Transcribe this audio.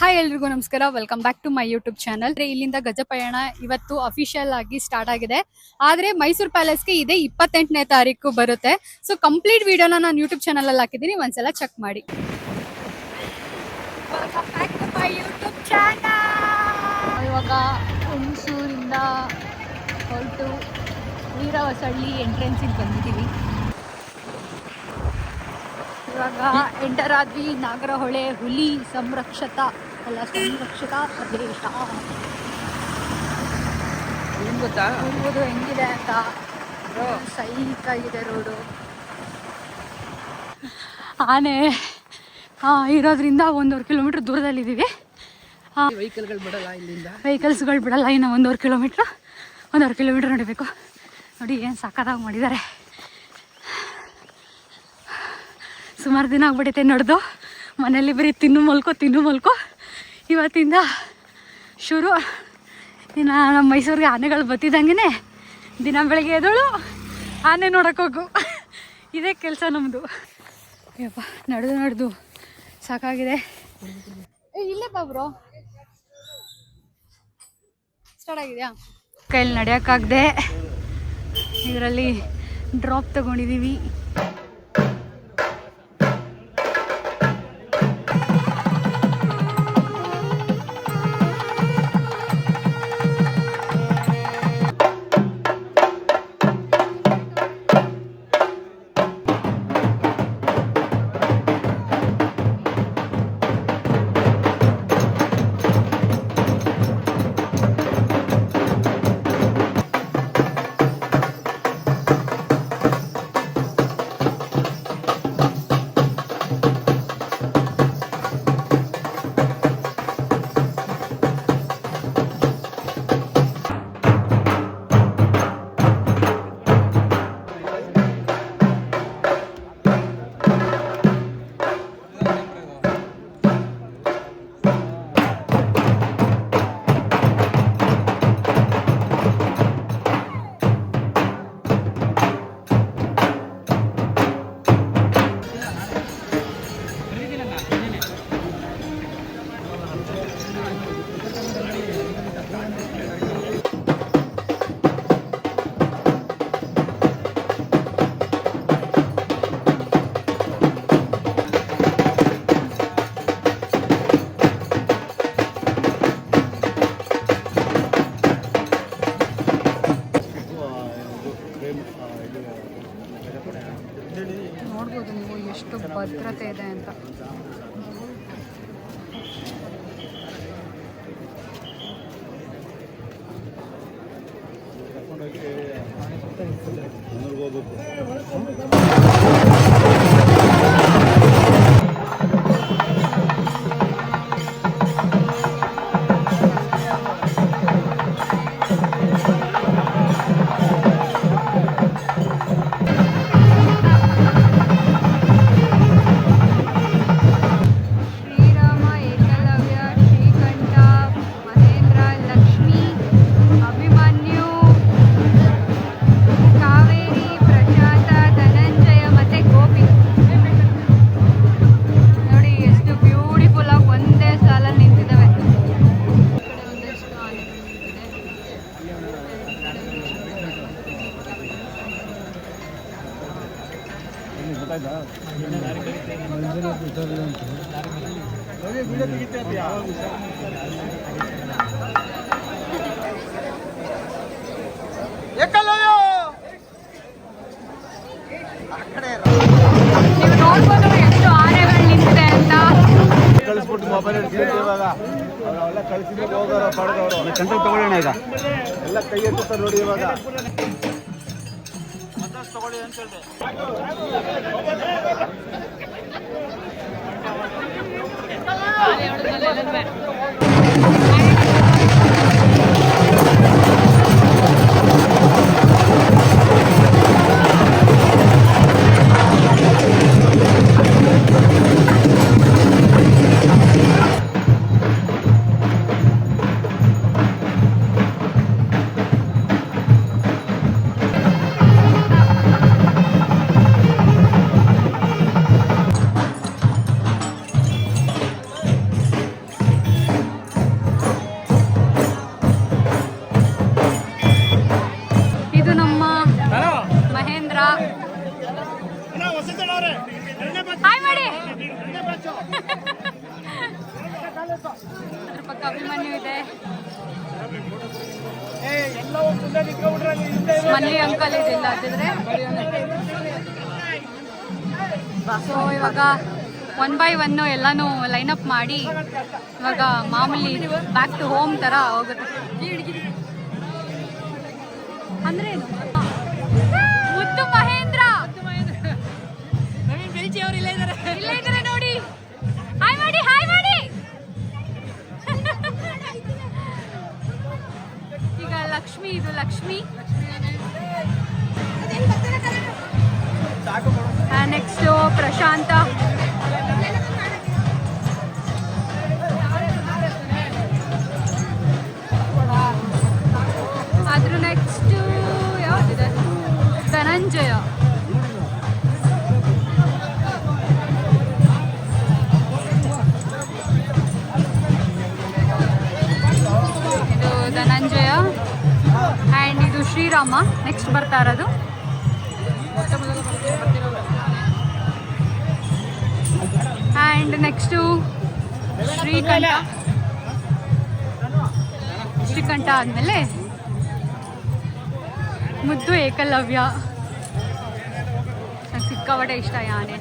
Hi ಎಲ್ರಿಗೂ ನಮಸ್ಕಾರ, welcome back to my YouTube channel. ಇಲ್ಲಿಂದ ಗಜಪಯಣ ಇವತ್ತು ಅಫಿಷಿಯಲ್ ಆಗಿ ಸ್ಟಾರ್ಟ್ ಆಗಿದೆ. ಆದ್ರೆ ಮೈಸೂರು ಪ್ಯಾಲೇಸ್ಗೆ ಇದೆ 28ನೇ ತಾರೀಕು ಬರುತ್ತೆ. ಸೊ ಕಂಪ್ಲೀಟ್ ವಿಡಿಯೋನ ನಾನು ಯೂಟ್ಯೂಬ್ ಚಾನಲ್ ಅಲ್ಲಿ ಹಾಕಿದ್ದೀನಿ, ಒಂದ್ಸಲ ಚೆಕ್ ಮಾಡಿ. ಇವಾಗ ಹುಣಸೂರಿಂದ ಹೊರಟು ವೀರವಸಳ್ಳಿ ಎಂಟ್ರೆನ್ಸಿಗೆ ಬಂದಿದ್ದೀವಿ. ಇವಾಗ ಎಂಟರ್ ಆದ್ವಿ. ನಾಗರಹೊಳೆ ಹುಲಿ ಸಂರಕ್ಷಿತ ಪ್ರದೇಶ. ನೋಡ್ಬೋದು ಹೆಂಗಿದೆ ಅಂತ. ಸೈಕ್ ಆಗಿದೆ ರೋಡು. ಆನೆ ಇರೋದ್ರಿಂದ 1.5 ಕಿಲೋಮೀಟರ್ ದೂರದಲ್ಲಿದ್ದೀವಿ. ವೆಹಿಕಲ್ಸ್ಗಳು ಬಿಡಲ್ಲ. ಇನ್ನು 1.5 ಕಿಲೋಮೀಟರ್ ನಡಿಬೇಕು. ನೋಡಿ ಏನು ಸಕ್ಕತ್ತಾಗಿ ಮಾಡಿದ್ದಾರೆ. ಸುಮಾರು ದಿನ ಆಗ್ಬಿಟ್ಟೈತೆ ನಡೆದು. ಮನೇಲಿ ಬರೀ ತಿನ್ನು ಮಲ್ಕೋ. ಇವತ್ತಿಂದ ಶುರು. ಇನ್ನು ನಮ್ಮ ಮೈಸೂರಿಗೆ ಆನೆಗಳು ಬತ್ತಿದ್ದಂಗೆ ದಿನ ಬೆಳಗ್ಗೆ ಎದ್ದಳು ಆನೆ ನೋಡೋಕ್ಕೋಗು. ಇದೇ ಕೆಲಸ ನಮ್ಮದು. ಅಯ್ಯಪ್ಪ, ನಡೆದು ಸಾಕಾಗಿದೆ. ಇಲ್ಲೇ ಬ್ರೋ ಸ್ಟಾರ್ಟ್ ಆಗಿದೆಯಾ? ಕೈಯಲ್ಲಿ ನಡೆಯೋಕ್ಕಾಗದೆ ಇದರಲ್ಲಿ ಡ್ರಾಪ್ ತಗೊಂಡಿದ್ದೀವಿ. ನೋಡ್ಬೋದು ನೀವು ಎಷ್ಟು ಭದ್ರತೆ ಇದೆ ಅಂತ. ನೀವು ನೋಡ್ಬೋದು ಎಷ್ಟು ಆನೆಗಳು ನಿಂತಿದೆ ಅಂತ. ಕಳಿಸ್ಬಿಟ್ಟು ಮೊಬೈಲ್ ಇವಾಗ ಅವರೆಲ್ಲ ಕಳಿಸಿದ್ರೆ ಹೋಗೋರು ಪಡೆದವರು ಕಂಟ್ರೋಲ್ ತಗೊಳ್ಳೋಣ. ಈಗ ಎಲ್ಲ ಕೈ ಎತ್ತುತ್ತಾರೆ ನೋಡಿ. ಇವಾಗ ತಗೊಳ್ಳಿ ಅಂತ ಹೇಳಿ. ಅದ್ರ ಪಕ್ಕ ಅಭಿಮನ್ಯು ಇದೆ, ಮಲ್ಲಿ ಅಂಕಲ್ ಇದಿಲ್ಲ ಅಂತಿದ್ರೆ. ಸೊ ಇವಾಗ 1 by 1 ಎಲ್ಲಾನು ಲೈನ್ ಅಪ್ ಮಾಡಿ ಇವಾಗ ಮಾಮೂಲಿ ಬ್ಯಾಕ್ ಟು ಹೋಮ್ ತರ ಹೋಗುತ್ತೆ. ಅಂದ್ರೆ ಮುದ್ದು ಮಹೇಂದ್ರ ಇಲ್ಲೇ ಇದ್ದಾರೆ ನೋಡಿ. ಹಾಯ್ ಮಾಡಿ, ಹಾಯ್ ಮಾಡಿ. ಈಗ ಲಕ್ಷ್ಮಿ, ಇದು ಲಕ್ಷ್ಮಿ. ನೆಕ್ಸ್ಟ್ ಪ್ರಶಾಂತ, ಅದ್ರ ನೆಕ್ಸ್ಟ್ ಯಾವ್ದಿದೆ, ಧನಂಜಯ. ಇದು ಧನಂಜಯ ಆ್ಯಂಡ್ ಇದು ಶ್ರೀರಾಮ ನೆಕ್ಸ್ಟ್ ಬರ್ತಾ ಇರೋದು. ಆ್ಯಂಡ್ ನೆಕ್ಸ್ಟು ಶ್ರೀಕಂಠ. ಶ್ರೀಕಂಠ ಆದಮೇಲೆ ಮುದ್ದು ಏಕಲವ್ಯ. ನಂಗೆ ಸಿಕ್ಕಾಪಟ್ಟೆ ಇಷ್ಟ ಯಾನೆ.